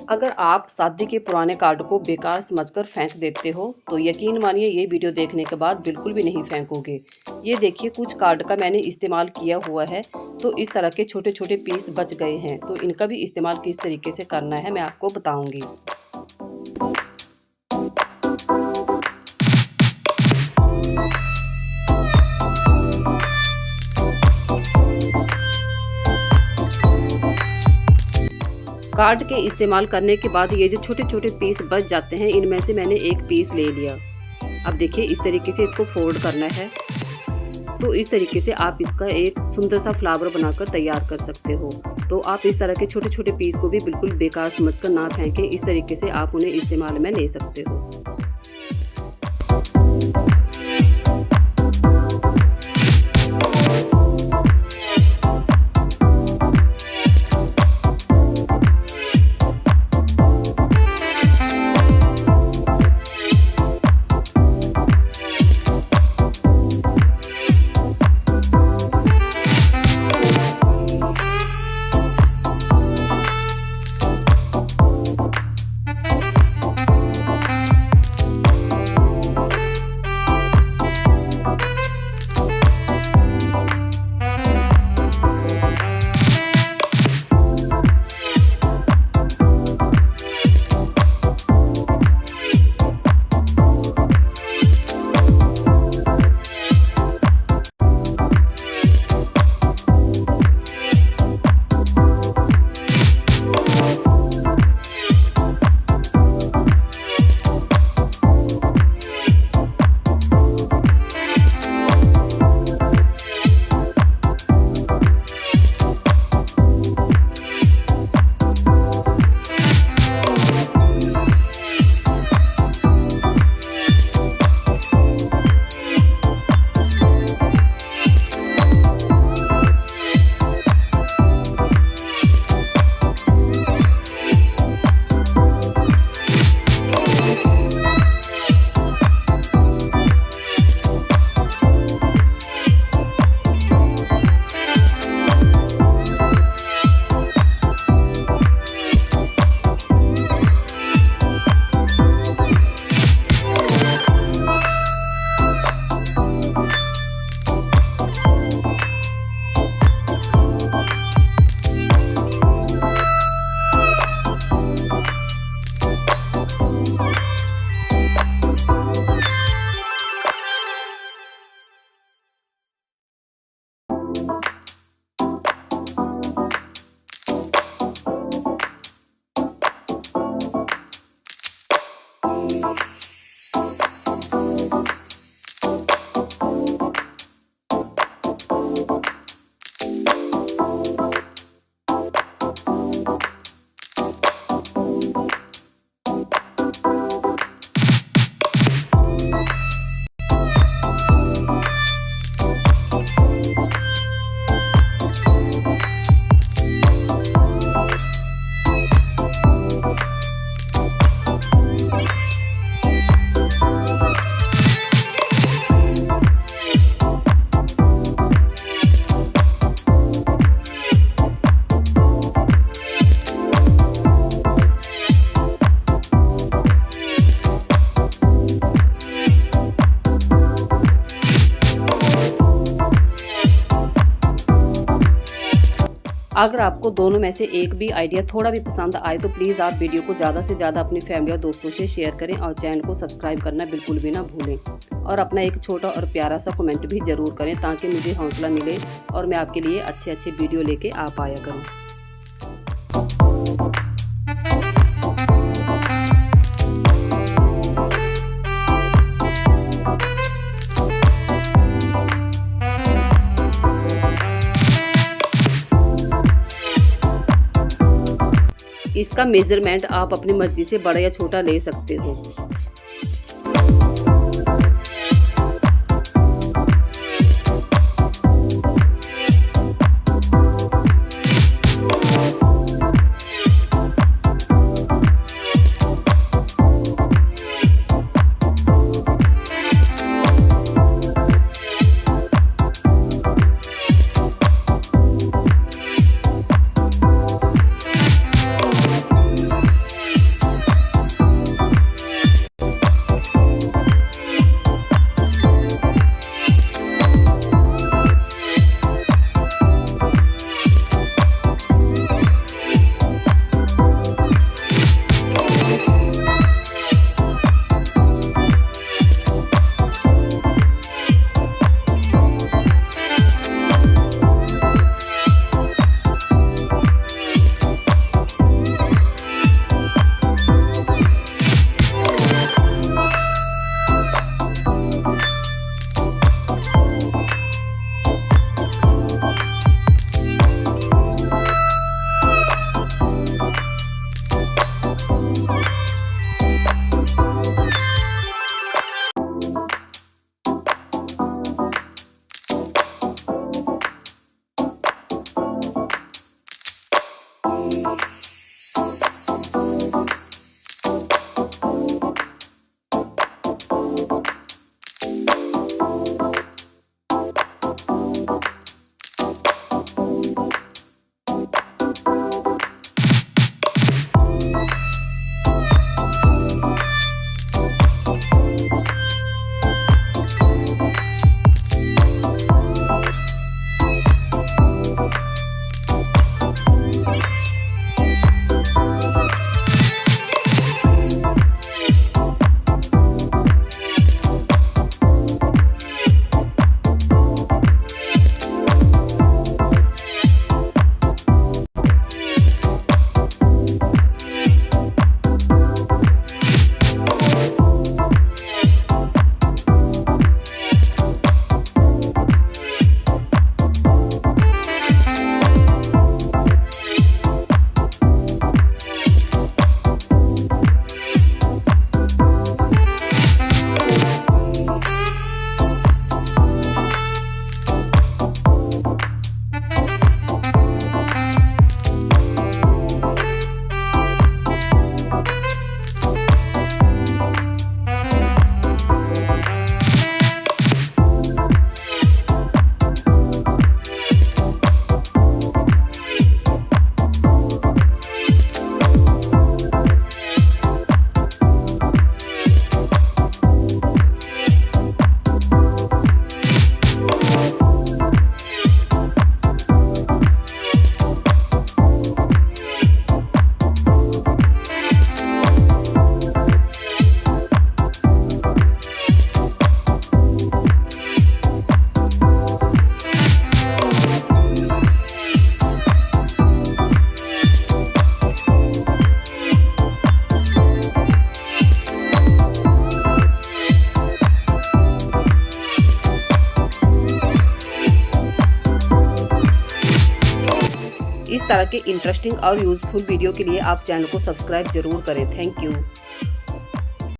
अगर आप शादी के पुराने कार्ड को बेकार समझकर फेंक देते हो तो यकीन मानिए ये वीडियो देखने के बाद बिल्कुल भी नहीं फेंकोगे। ये देखिए कुछ कार्ड का मैंने इस्तेमाल किया हुआ है तो इस तरह के छोटे छोटे पीस बच गए हैं, तो इनका भी इस्तेमाल किस तरीके से करना है मैं आपको बताऊंगी। कार्ड के इस्तेमाल करने के बाद ये जो छोटे छोटे पीस बच जाते हैं, इनमें से मैंने एक पीस ले लिया। अब देखिए इस तरीके से इसको फोल्ड करना है, तो इस तरीके से आप इसका एक सुंदर सा फ्लावर बनाकर तैयार कर सकते हो। तो आप इस तरह के छोटे छोटे पीस को भी बिल्कुल बेकार समझकर ना फेंकें, इस तरीके से आप उन्हें इस्तेमाल में ले सकते हो। अगर आपको दोनों में से एक भी आइडिया थोड़ा भी पसंद आए तो प्लीज़ आप वीडियो को ज़्यादा से ज़्यादा अपनी फैमिली और दोस्तों से शेयर करें और चैनल को सब्सक्राइब करना बिल्कुल भी ना भूलें और अपना एक छोटा और प्यारा सा कमेंट भी ज़रूर करें ताकि मुझे हौसला मिले और मैं आपके लिए अच्छे अच्छे वीडियो लेके आ पाया करूँ। इसका मेजरमेंट आप अपनी मर्जी से बड़ा या छोटा ले सकते हो। इस तरह के इंटरेस्टिंग और यूज़फुल वीडियो के लिए आप चैनल को सब्सक्राइब जरूर करें। Thank you.